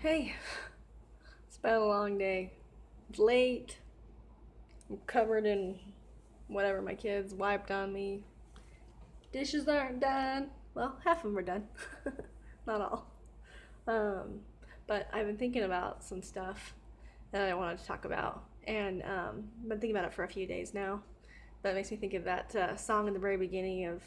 Hey, it's been a long day. It's late. I'm covered in whatever my kids wiped on me. Dishes aren't done. Well, half of them are done. Not all. Um, but I've been thinking about some stuff that I wanted to talk about. And I've been thinking about it for a few days now. That makes me think of that song in the very beginning of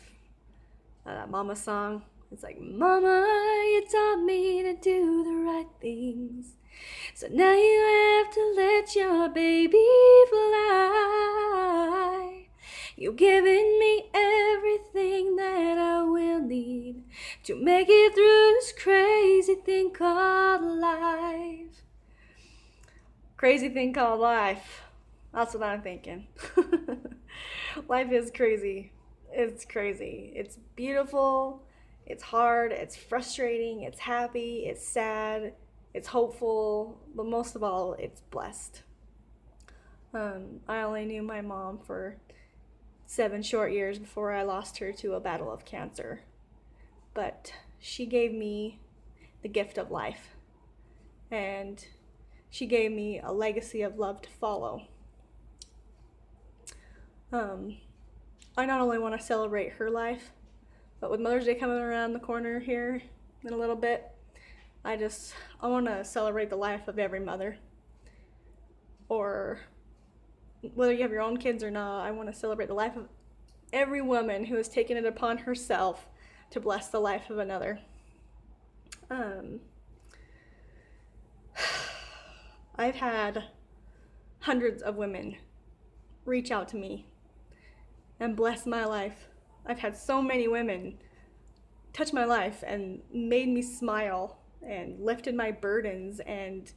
that Mama song. It's like, Mama, you taught me to do the right things. So now you have to let your baby fly. You've given me everything that I will need to make it through this crazy thing called life. Crazy thing called life. That's what I'm thinking. Life is crazy. It's crazy. It's beautiful. It's hard. It's frustrating. It's happy. It's sad. It's hopeful. But most of all, it's blessed. I only knew my mom for 7 short years before I lost her to a battle of cancer. But she gave me the gift of life. And she gave me a legacy of love to follow. I not only want to celebrate her life, but with Mother's Day coming around the corner here in a little bit, I want to celebrate the life of every mother. Or whether you have your own kids or not, I want to celebrate the life of every woman who has taken it upon herself to bless the life of another. I've had hundreds of women reach out to me and bless my life. I've had so many women touch my life and made me smile and lifted my burdens and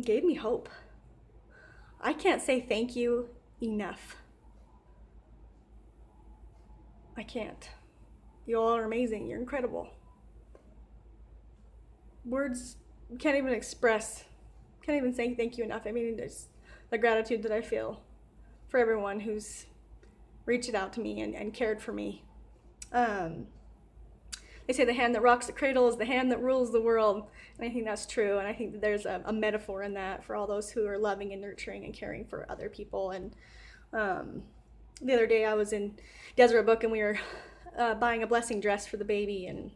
gave me hope. I can't say thank you enough. I can't. You all are amazing. You're incredible. Words can't even say thank you enough. I mean, it's the gratitude that I feel for everyone who's reached out to me and cared for me. They say the hand that rocks the cradle is the hand that rules the world. And I think that's true. And I think that there's a metaphor in that for all those who are loving and nurturing and caring for other people. And the other day I was in Deseret Book and we were buying a blessing dress for the baby. And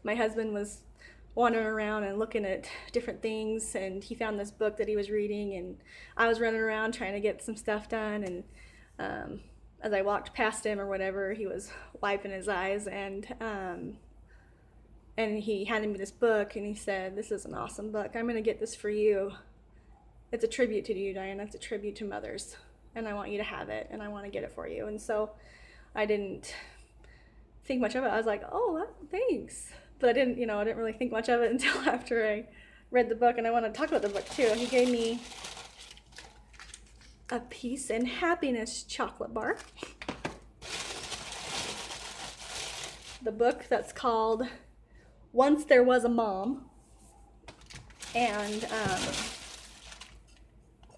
my husband was wandering around and looking at different things, and he found this book that he was reading, and I was running around trying to get some stuff done. And as I walked past him or whatever, he was wiping his eyes, and he handed me this book, and he said, "This is an awesome book. I'm gonna get this for you. It's a tribute to you, Diana. It's a tribute to mothers, and I want you to have it, and I want to get it for you." And so I didn't think much of it. I was like, "Oh, thanks." But I didn't really think much of it until after I read the book, and I want to talk about the book too. He gave me a peace and happiness chocolate bar. The book that's called Once There Was a Mom. And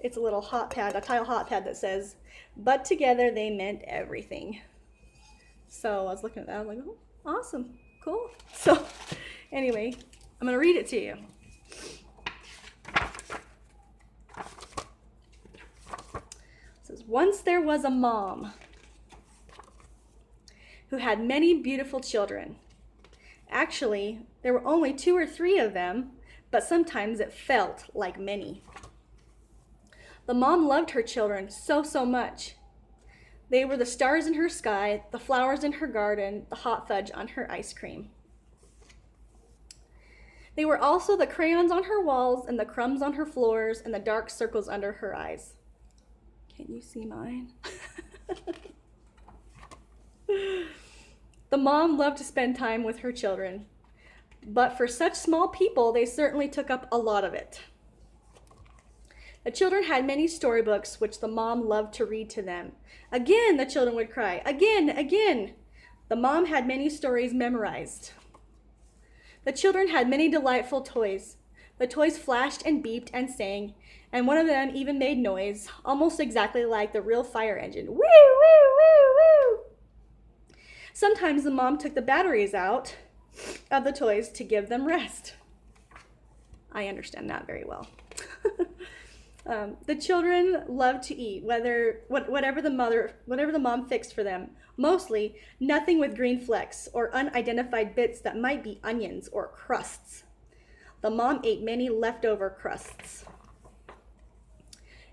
it's a little hot pad, a tile hot pad that says, "But together they meant everything." So I was looking at that, I was like, "Oh, awesome. Cool." So anyway, I'm going to read it to you. It says, "Once there was a mom who had many beautiful children. Actually, there were only 2 or 3 of them, but sometimes it felt like many. The mom loved her children so much. They were the stars in her sky, the flowers in her garden, the hot fudge on her ice cream. They were also the crayons on her walls and the crumbs on her floors and the dark circles under her eyes." Can you see mine? The mom loved to spend time with her children, but for such small people, they certainly took up a lot of it. The children had many storybooks which the mom loved to read to them. Again, the children would cry, "Again, again." The mom had many stories memorized. The children had many delightful toys. The toys flashed and beeped and sang, and one of them even made noise, almost exactly like the real fire engine. Woo, woo, woo, woo. Sometimes the mom took the batteries out of the toys to give them rest. I understand that very well. The children loved to eat, whatever the mom fixed for them. Mostly nothing with green flecks or unidentified bits that might be onions or crusts. The mom ate many leftover crusts.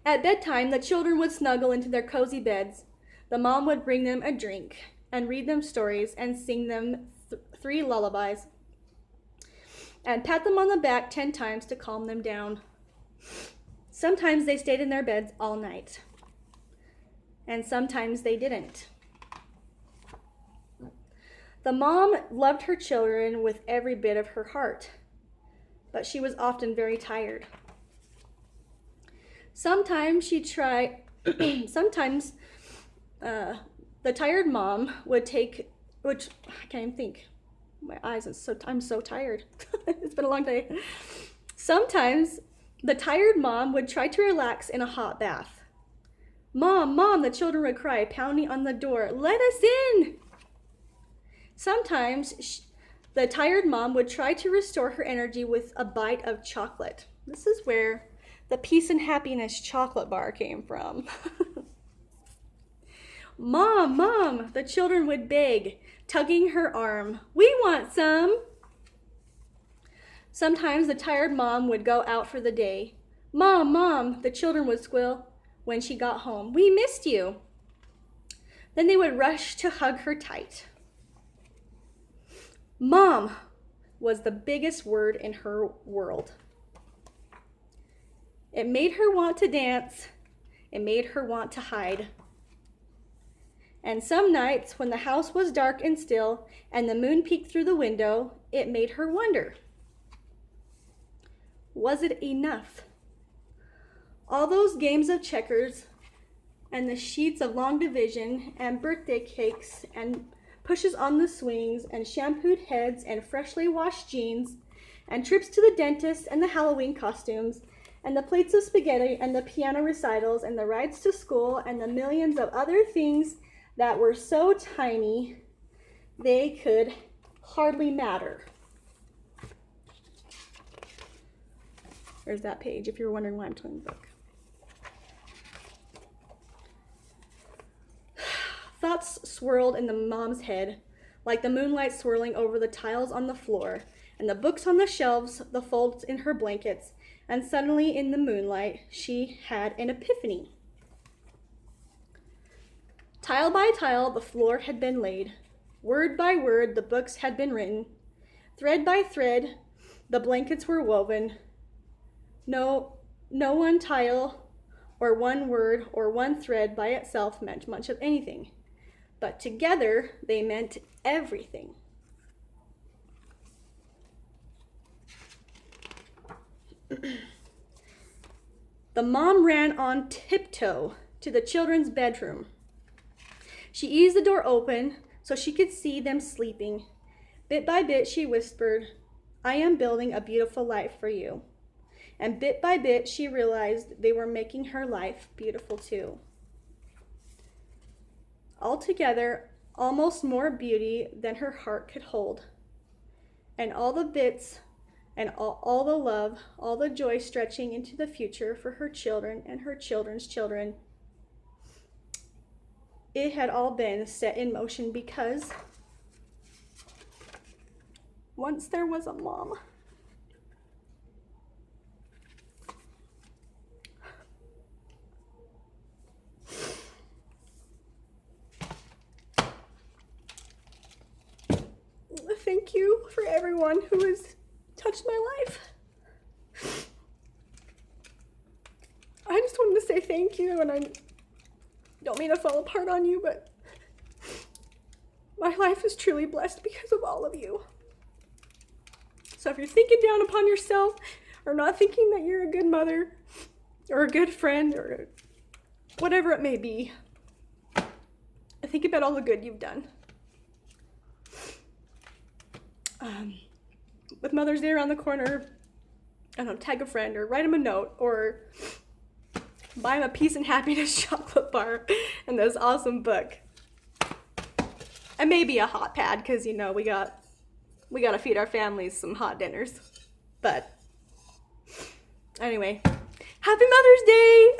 At bedtime, the children would snuggle into their cozy beds. The mom would bring them a drink and read them stories and sing them 3 lullabies and pat them on the back 10 times to calm them down. Sometimes they stayed in their beds all night, and sometimes they didn't. The mom loved her children with every bit of her heart, but she was often very tired. Sometimes the tired mom would take, which I can't even think. My eyes, I'm so tired. It's been a long day. Sometimes the tired mom would try to relax in a hot bath. Mom, Mom, the children would cry, pounding on the door, let us in. Sometimes the tired mom would try to restore her energy with a bite of chocolate. This is where the Peace and Happiness chocolate bar came from. Mom, Mom, the children would beg, tugging her arm, we want some. Sometimes the tired mom would go out for the day. Mom, Mom, the children would squeal when she got home, we missed you. Then they would rush to hug her tight. Mom was the biggest word in her world. It made her want to dance. It made her want to hide. And some nights when the house was dark and still and the moon peeked through the window, it made her wonder, was it enough? All those games of checkers and the sheets of long division and birthday cakes and pushes on the swings and shampooed heads and freshly washed jeans and trips to the dentist and the Halloween costumes and the plates of spaghetti and the piano recitals and the rides to school and the millions of other things that were so tiny they could hardly matter. There's that page if you're wondering why I'm telling the book. Thoughts swirled in the mom's head like the moonlight swirling over the tiles on the floor and the books on the shelves, the folds in her blankets, and suddenly in the moonlight she had an epiphany. Tile by tile the floor had been laid. Word by word the books had been written. Thread by thread the blankets were woven. No one tile or one word or one thread by itself meant much of anything, but together they meant everything. The mom ran on tiptoe to the children's bedroom. She eased the door open so she could see them sleeping. Bit by bit she whispered, I am building a beautiful life for you. And bit by bit, she realized they were making her life beautiful too. Altogether, almost more beauty than her heart could hold. And all the bits and all the love, all the joy stretching into the future for her children and her children's children. It had all been set in motion because once there was a mom. Thank you for everyone who has touched my life. I just wanted to say thank you, and I don't mean to fall apart on you, but my life is truly blessed because of all of you. So if you're thinking down upon yourself or not thinking that you're a good mother or a good friend or whatever it may be, think about all the good you've done. With Mother's Day around the corner, I don't know, tag a friend or write them a note or buy them a Peace and Happiness chocolate bar and this awesome book. And maybe a hot pad because, you know, we got we gotta feed our families some hot dinners. But anyway, happy Mother's Day!